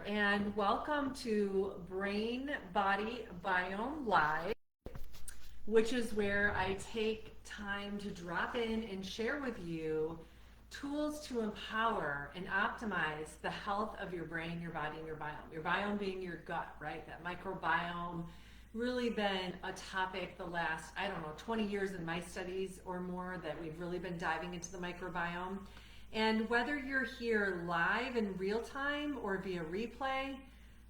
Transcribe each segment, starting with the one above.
there, and welcome to Brain Body Biome Live, which is where I take time to drop in and share with you tools to empower and optimize the health of your brain, your body, and your biome. Your biome being your gut, right? That microbiome really been a topic the last, 20 years in my studies or more that we've really been diving into the microbiome. And whether you're here live in real time or via replay,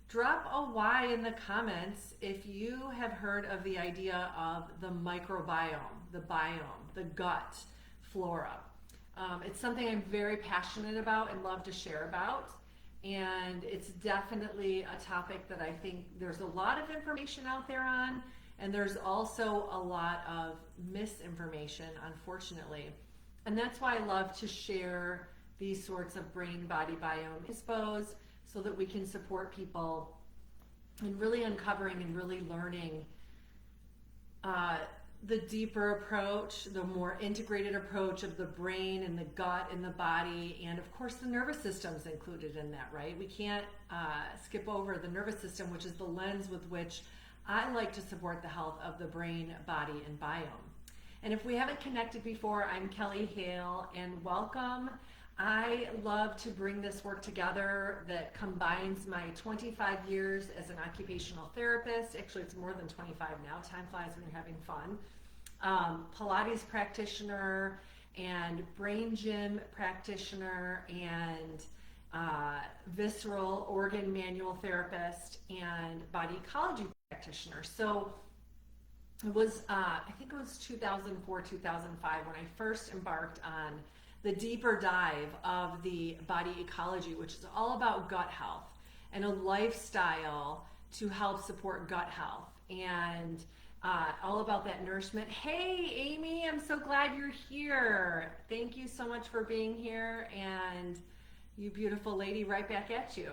drop a Y in the comments if you have heard of the idea of the microbiome, the biome, the gut flora. It's something I'm very passionate about and love to share about. And it's definitely a topic that I think there's a lot of information out there on, and there's also a lot of misinformation, unfortunately. And that's why I love to share these sorts of brain body biome expos so that we can support people in really uncovering and really learning the deeper approach, the more integrated approach of the brain and the gut and the body, and of course the nervous system's included in that, right? We can't skip over the nervous system, which is the lens with which I like to support the health of the brain, body, and biome. And if we haven't connected before, I'm Kelly Hale, and welcome. I love to bring this work together that combines my 25 years as an occupational therapist. Actually, it's more than 25 now. Time flies when you're having fun. Pilates practitioner and brain gym practitioner and visceral organ manual therapist and body ecology practitioner. So it was, I think it was 2004, 2005 when I first embarked on the deeper dive of the body ecology, which is all about gut health and a lifestyle to help support gut health and all about that nourishment. Hey, Amy, I'm so glad you're here. Thank you so much for being here, and you beautiful lady, right back at you.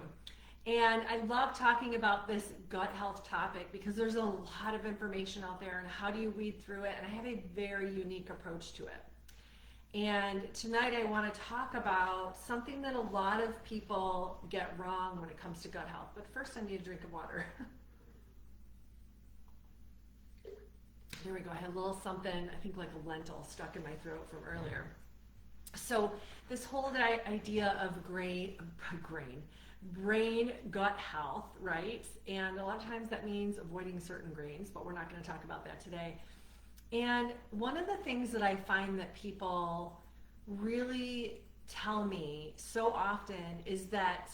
And I love talking about this gut health topic because there's a lot of information out there, and how do you weed through it? And I have a very unique approach to it. And tonight I want to talk about something that a lot of people get wrong when it comes to gut health. But first I need a drink of water. There we go. I had a little something, I think like a lentil stuck in my throat from earlier. So this whole idea of brain gut health, right? And a lot of times that means avoiding certain grains, but we're not going to talk about that today. And one of the things that I find that people really tell me so often is that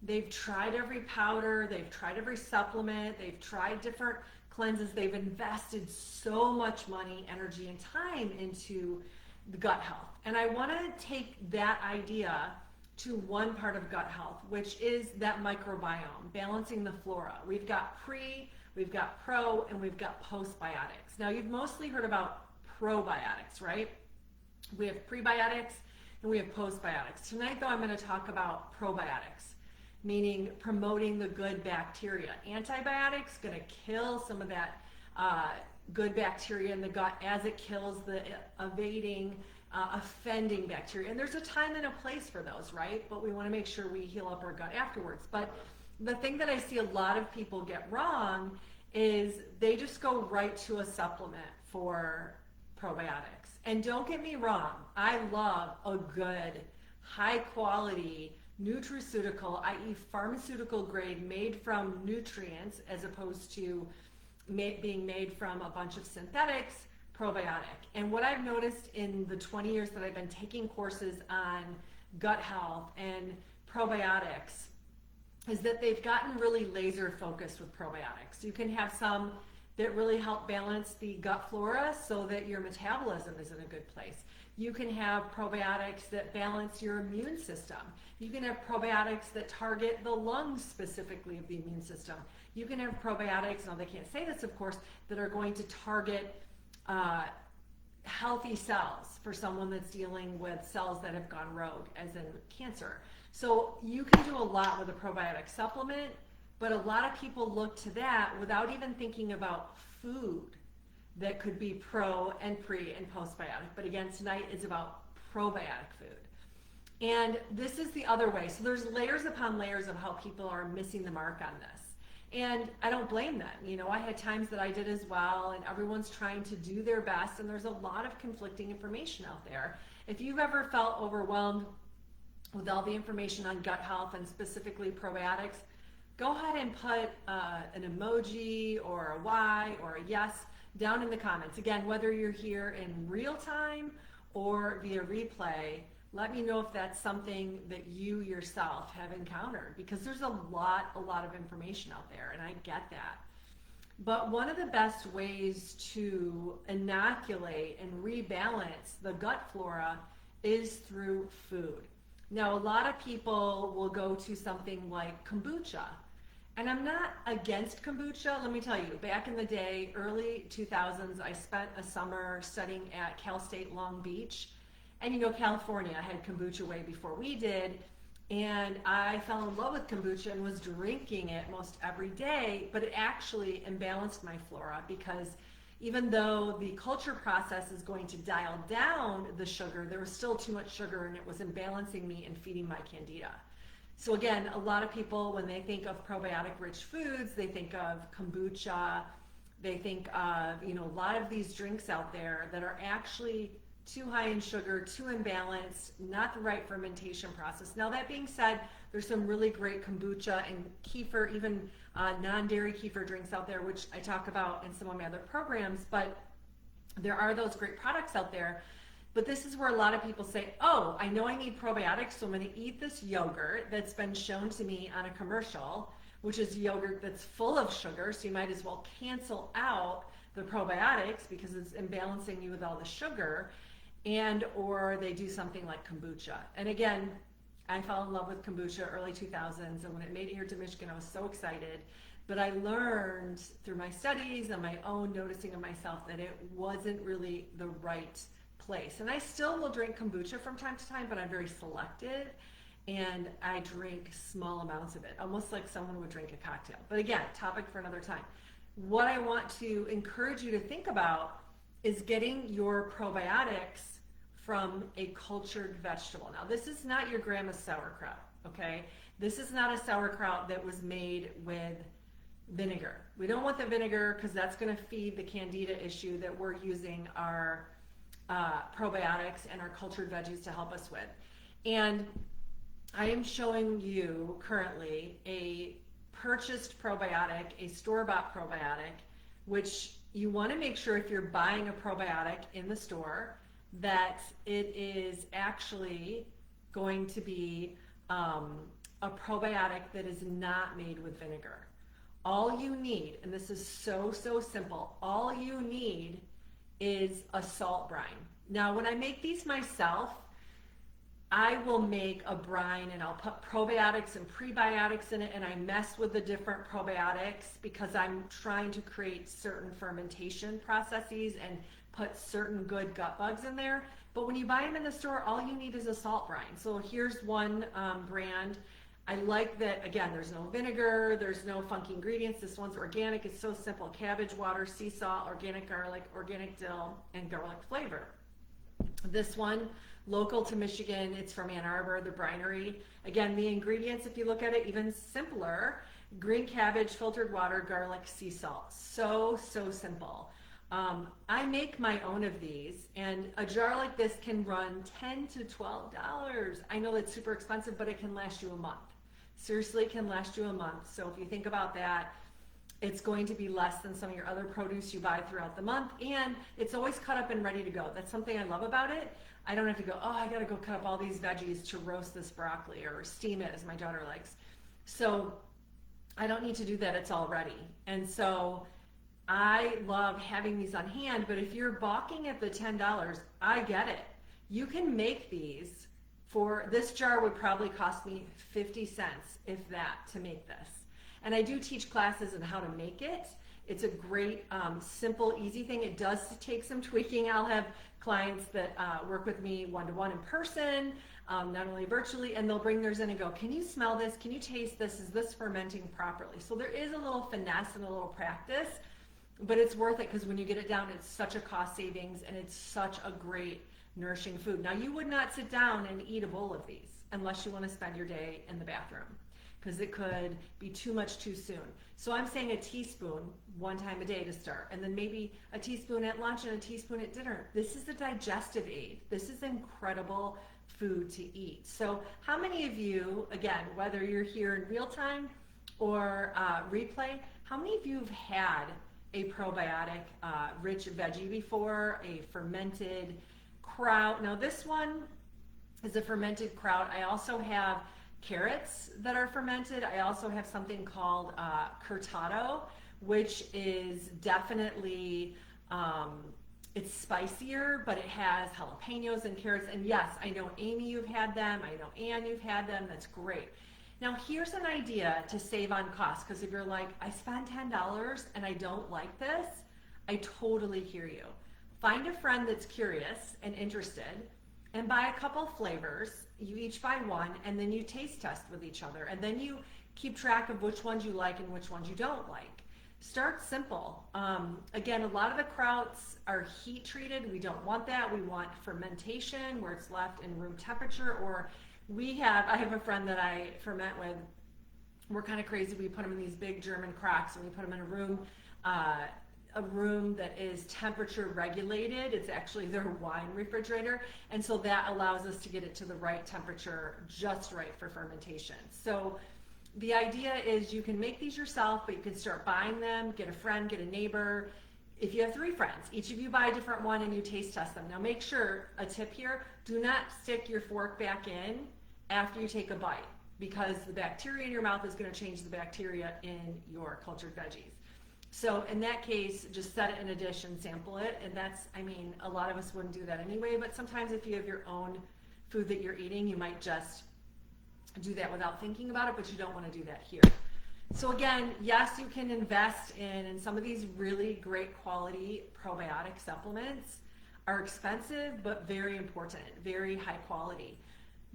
they've tried every powder, they've tried every supplement, they've tried different cleanses, they've invested so much money, energy, and time into the gut health. And I want to take that idea to one part of gut health, which is that microbiome, balancing the flora. We've got we've got pro, and we've got postbiotics. Now, you've mostly heard about probiotics, right? We have prebiotics and we have postbiotics. Tonight, though, I'm going to talk about probiotics, meaning promoting the good bacteria. Antibiotics going to kill some of that good bacteria in the gut as it kills the offending bacteria. And there's a time and a place for those, right? But we want to make sure we heal up our gut afterwards. But the thing that I see a lot of people get wrong is they just go right to a supplement for probiotics. And don't get me wrong, I love a good, high quality nutraceutical, i.e. pharmaceutical grade, made from nutrients as opposed to being made from a bunch of synthetics, probiotic. And what I've noticed in the 20 years that I've been taking courses on gut health and probiotics is that they've gotten really laser focused with probiotics. You can have some that really help balance the gut flora so that your metabolism is in a good place. You can have probiotics that balance your immune system. You can have probiotics that target the lungs specifically of the immune system. You can have probiotics, now they can't say this of course, that are going to target healthy cells for someone that's dealing with cells that have gone rogue, as in cancer. So you can do a lot with a probiotic supplement, but a lot of people look to that without even thinking about food that could be pro and pre and postbiotic. But again, tonight is about probiotic food. And this is the other way. So there's layers upon layers of how people are missing the mark on this. And I don't blame them. You know, I had times that I did as well, and everyone's trying to do their best, and there's a lot of conflicting information out there. If you've ever felt overwhelmed with all the information on gut health and specifically probiotics, go ahead and put an emoji or a Y or a yes down in the comments. Again, whether you're here in real time or via replay, let me know if that's something that you yourself have encountered, because there's a lot of information out there, and I get that. But one of the best ways to inoculate and rebalance the gut flora is through food. Now, a lot of people will go to something like kombucha. And I'm not against kombucha. Let me tell you, back in the day, early 2000s, I spent a summer studying at Cal State Long Beach. And you know, California had kombucha way before we did. And I fell in love with kombucha and was drinking it most every day. But it actually imbalanced my flora, because even though the culture process is going to dial down the sugar, there was still too much sugar, and it was imbalancing me and feeding my candida. So again, a lot of people, when they think of probiotic rich foods, they think of kombucha, they think of, you know, a lot of these drinks out there that are actually too high in sugar, too imbalanced, not the right fermentation process. Now, that being said, there's some really great kombucha and kefir, even non-dairy kefir drinks out there, which I talk about in some of my other programs, but there are those great products out there. But this is where a lot of people say, oh, I know I need probiotics, so I'm going to eat this yogurt that's been shown to me on a commercial, which is yogurt that's full of sugar, so you might as well cancel out the probiotics because it's imbalancing you with all the sugar. And or they do something like kombucha. And again, I fell in love with kombucha early 2000s, and when it made it here to Michigan, I was so excited. But I learned through my studies and my own noticing of myself that it wasn't really the right place. And I still will drink kombucha from time to time, but I'm very selective, and I drink small amounts of it, almost like someone would drink a cocktail. But again, topic for another time. What I want to encourage you to think about is getting your probiotics from a cultured vegetable. Now, this is not your grandma's sauerkraut, okay? This is not a sauerkraut that was made with vinegar. We don't want the vinegar because that's going to feed the candida issue that we're using our probiotics and our cultured veggies to help us with. And I am showing you currently a purchased probiotic, a store-bought probiotic, which you want to make sure if you're buying a probiotic in the store that it is actually going to be a probiotic that is not made with vinegar. All you need, and this is so simple, all you need is a salt brine. Now, when I make these myself, I will make a brine and I'll put probiotics and prebiotics in it, and I mess with the different probiotics because I'm trying to create certain fermentation processes and put certain good gut bugs in there. But when you buy them in the store, all you need is a salt brine. So here's one brand. I like that, again, there's no vinegar, there's no funky ingredients. This one's organic, it's so simple. Cabbage, water, sea salt, organic garlic, organic dill, and garlic flavor. This one, local to Michigan, it's from Ann Arbor, the Brinery. Again, the ingredients, if you look at it, even simpler. Green cabbage, filtered water, garlic, sea salt. So simple. I make my own of these, and a jar like this can run $10 to $12. I know that's super expensive, but it can last you a month. Seriously, it can last you a month. So if you think about that, it's going to be less than some of your other produce you buy throughout the month, and it's always cut up and ready to go. That's something I love about it. I don't have to go, oh, I gotta go cut up all these veggies to roast this broccoli or steam it, as my daughter likes. So I don't need to do that, it's all ready. And so I love having these on hand, but if you're balking at the $10, I get it. You can make these for, this jar would probably cost me 50 cents, if that, to make this. And I do teach classes on how to make it. It's a great, simple, easy thing. It does take some tweaking. I'll have clients that work with me one-to-one in person, not only virtually, and they'll bring theirs in and go, can you smell this? Can you taste this? Is this fermenting properly? So there is a little finesse and a little practice, but it's worth it because when you get it down, it's such a cost savings and it's such a great nourishing food. Now, you would not sit down and eat a bowl of these. unless you want to spend your day in the bathroom, because it could be too much too soon. So I'm saying a teaspoon one time a day to start, and then maybe a teaspoon at lunch and a teaspoon at dinner. This is a digestive aid. This is incredible food to eat. So how many of you, again, whether you're here in real time or replay, how many of you have had a probiotic rich veggie before, a fermented kraut? Now this one is a fermented kraut. I also have carrots that are fermented. I also have something called curtado, which is definitely, it's spicier, but it has jalapenos and carrots. And yes, I know Amy, you've had them. I know Ann, you've had them. That's great. Now here's an idea to save on cost, because if you're like, I spent $10 and I don't like this, I totally hear you. Find a friend that's curious and interested and buy a couple flavors. You each buy one, and then you taste test with each other, and then you keep track of which ones you like and which ones you don't like. Start simple. Again, a lot of the krauts are heat treated. We don't want that. We want fermentation where it's left in room temperature, or I have a friend that I ferment with. We're kind of crazy. We put them in these big German crocks, and we put them in a room that is temperature regulated. It's actually their wine refrigerator, and so that allows us to get it to the right temperature, just right for fermentation. So the idea is you can make these yourself, but you can start buying them, get a friend, get a neighbor. If you have 3 friends, each of you buy a different one and you taste test them. Now make sure, a tip here, do not stick your fork back in after you take a bite, because the bacteria in your mouth is going to change the bacteria in your cultured veggies. So in that case, just set it in a dish and sample it. And that's, I mean, a lot of us wouldn't do that anyway, but sometimes if you have your own food that you're eating, you might just do that without thinking about it, but you don't want to do that here. So again, yes, you can invest in some of these really great quality probiotic supplements. Are expensive, but very important, very high quality.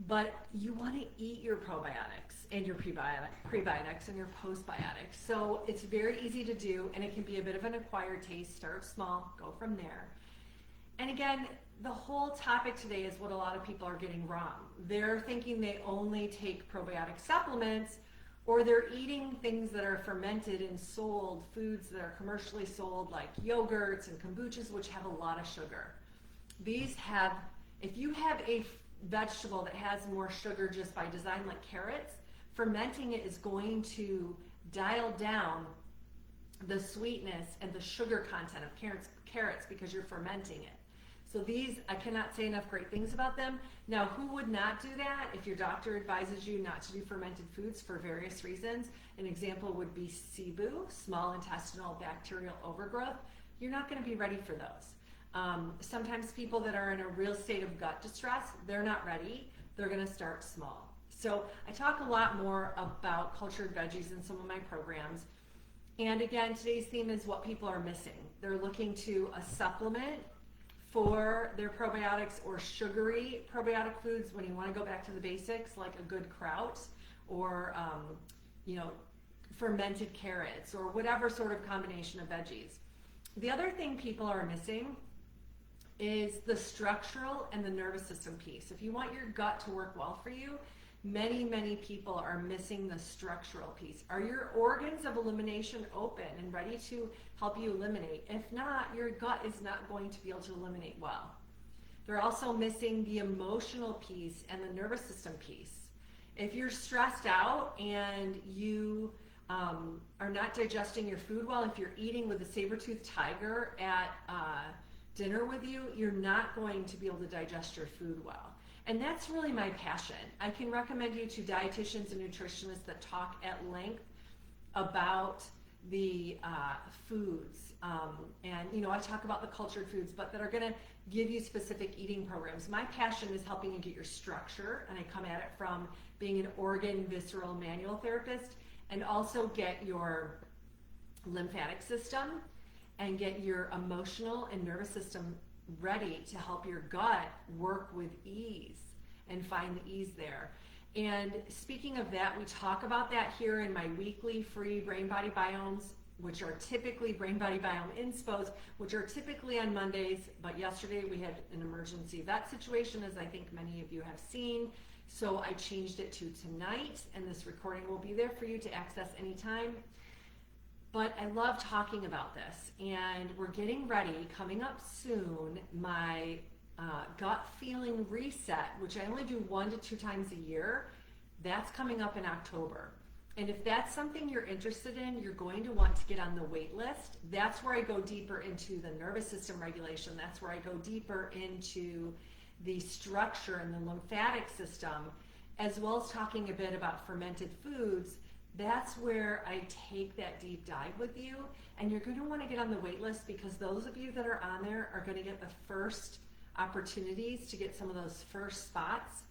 But you want to eat your probiotics and your prebiotics and your postbiotics. So it's very easy to do, and it can be a bit of an acquired taste. Start small, go from there. And again, the whole topic today is what a lot of people are getting wrong. They're thinking they only take probiotic supplements, or they're eating things that are fermented and sold, foods that are commercially sold, like yogurts and kombuchas, which have a lot of sugar. These have, if you have a vegetable that has more sugar just by design, like carrots, fermenting it is going to dial down the sweetness and the sugar content of carrots because you're fermenting it. So these, I cannot say enough great things about them. Now, who would not do that if your doctor advises you not to do fermented foods for various reasons? An example would be SIBO, small intestinal bacterial overgrowth. You're not going to be ready for those. Sometimes people that are in a real state of gut distress, they're not ready. They're going to start small. So I talk a lot more about cultured veggies in some of my programs. And again, today's theme is what people are missing. They're looking to a supplement for their probiotics, or sugary probiotic foods when you want to go back to the basics, like a good kraut, or fermented carrots, or whatever sort of combination of veggies. The other thing people are missing is the structural and the nervous system piece. If you want your gut to work well for you, many people are missing the structural piece. Are your organs of elimination open and ready to help you eliminate? If not, your gut is not going to be able to eliminate well. They're also missing the emotional piece and the nervous system piece. If you're stressed out and you are not digesting your food well, if you're eating with a saber-toothed tiger at dinner with you, you're not going to be able to digest your food well. And that's really my passion. I can recommend you to dietitians and nutritionists that talk at length about the foods. And I talk about the cultured foods, but that are gonna give you specific eating programs. My passion is helping you get your structure, and I come at it from being an organ, visceral, manual therapist, and also get your lymphatic system and get your emotional and nervous system ready to help your gut work with ease and find the ease there. And speaking of that, we talk about that here in my weekly free Brain Body Biomes, which are typically Brain Body Biome Inspos, which are typically on Mondays, but yesterday we had an emergency vet situation, as I think many of you have seen. So I changed it to tonight, and this recording will be there for you to access anytime. But I love talking about this, and we're getting ready, coming up soon, my gut feeling reset, which I only do 1 to 2 times a year. That's coming up in October. And if that's something you're interested in, you're going to want to get on the wait list. That's where I go deeper into the nervous system regulation. That's where I go deeper into the structure and the lymphatic system, as well as talking a bit about fermented foods. That's where I take that deep dive with you. And you're going to want to get on the wait list, because those of you that are on there are going to get the first opportunities to get some of those first spots,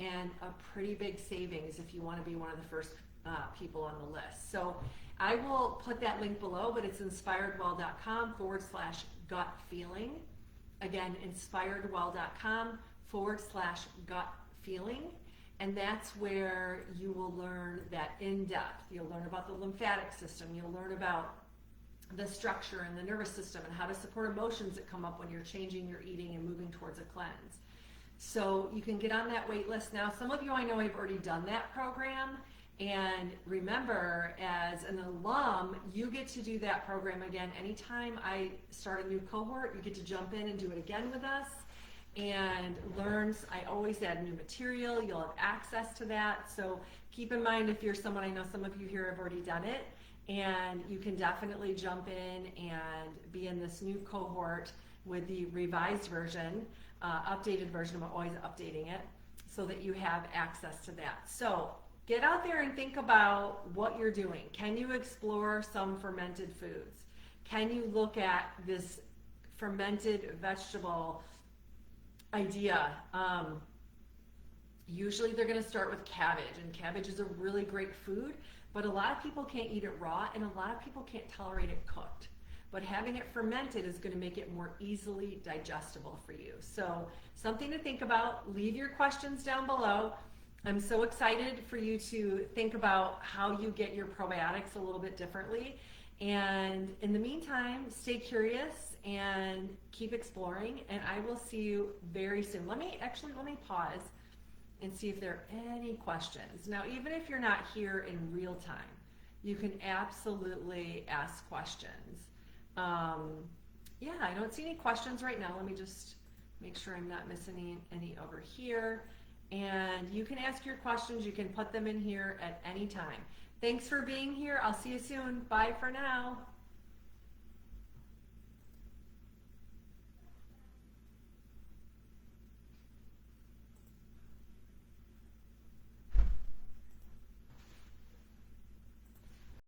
and a pretty big savings if you want to be one of the first people on the list. So I will put that link below, but it's inspiredwell.com/gut feeling. Again, inspiredwell.com/gut feeling. And that's where you will learn that in depth. You'll learn about the lymphatic system. You'll learn about the structure and the nervous system and how to support emotions that come up when you're changing your eating and moving towards a cleanse. So you can get on that wait list now. Some of you I know have already done that program. And remember, as an alum, you get to do that program again. Anytime I start a new cohort, you get to jump in and do it again with us and learn. I always add new material. You'll have access to that. So keep in mind, if you're someone, I know some of you here have already done it, and you can definitely jump in and be in this new cohort with the revised version, updated version. I'm always updating it so that you have access to that. So get out there and think about what you're doing. Can you explore some fermented foods? Can you look at this fermented vegetable idea? Usually they're going to start with cabbage, and cabbage is a really great food, but a lot of people can't eat it raw, and a lot of people can't tolerate it cooked. But having it fermented is going to make it more easily digestible for you. So something to think about. Leave your questions down below. I'm so excited for you to think about how you get your probiotics a little bit differently. And in the meantime, stay curious and keep exploring, and I will see you very soon. Let me pause and see if there are any questions. Now, even if you're not here in real time, you can absolutely ask questions. Yeah, I don't see any questions right now. Let me just make sure I'm not missing any over here. And you can ask your questions. You can put them in here at any time. Thanks for being here. I'll see you soon. Bye for now.